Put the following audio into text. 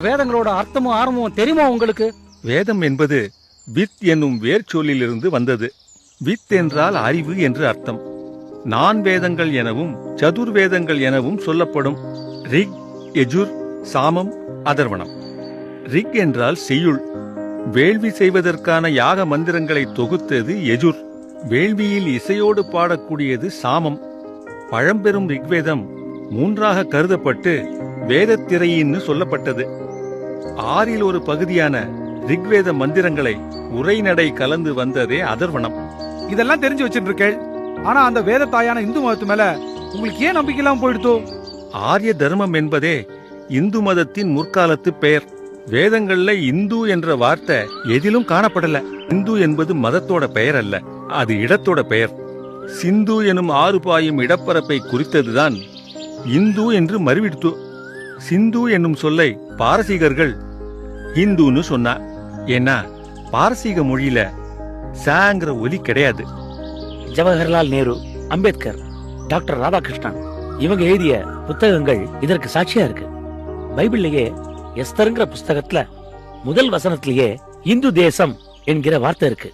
வேதங்களோட அர்த்தமும் ஆரம்பமும் தெரியுமா உங்களுக்கு? வேதம் என்பது வித் என்னும் வேர்ச்சொல்லிலிருந்து வந்தது. வித் என்றால் அறிவு என்று அர்த்தம். நான் வேதங்கள் எனவும் சதுர்வேதங்கள் எனவும் சொல்லப்படும். ரிக், யஜுர், சாமம், அதர்வணம். ரிக் என்றால் செய்யுள். வேள்வி செய்வதற்கான யாக மந்திரங்களை தொகுத்தது யஜுர். வேள்வியில் இசையோடு பாடக்கூடியது சாமம். பழம்பெரும் ரிக்வேதம் மூன்றாக கருதப்பட்டு வேதத்திரையின்னு சொல்லப்பட்டது. ஆறில் ஒரு பகுதியான ரிக்வேத மந்திரங்களை உரைநடை கலந்து வந்ததே அதர்வணம். இதெல்லாம் தெரிஞ்சு வச்சுட்டு இருக்கேள். ஆனா அந்த வேத தாயான இந்து மதத்து மேல உங்களுக்கு ஏன் நம்பிக்கை இல்லாம போயிடுதோ? ஆரிய தர்மம் என்பதே இந்து மதத்தின் முற்காலத்து பெயர். வேதங்கள்ல இந்து என்ற வார்த்தை எதிலும் காணப்படல. இந்து என்பது மதத்தோட பெயர் அல்ல, அது இடத்தோட பெயர். சிந்து எனும் ஆறு பாயும் இடப்பரப்பை குறித்ததுதான் இந்து என்று மறுவிடுத்து. சிந்து என்னும் சொல்லை பாரசீகர்கள் இந்துன்னு சொன்னா. ஏன்னா பாரசீக மொழியில சாங்கிற ஒலி கிடையாது. ஜவஹர்லால் நேரு, அம்பேத்கர், டாக்டர் ராதாகிருஷ்ணன் இவங்க எழுதிய புத்தகங்கள் இதற்கு சாட்சியா இருக்கு. பைபிள்லயே எஸ்தர்ங்கிற புஸ்தகத்துல முதல் வசனத்திலேயே இந்து தேசம் என்கிற வார்த்தை இருக்கு.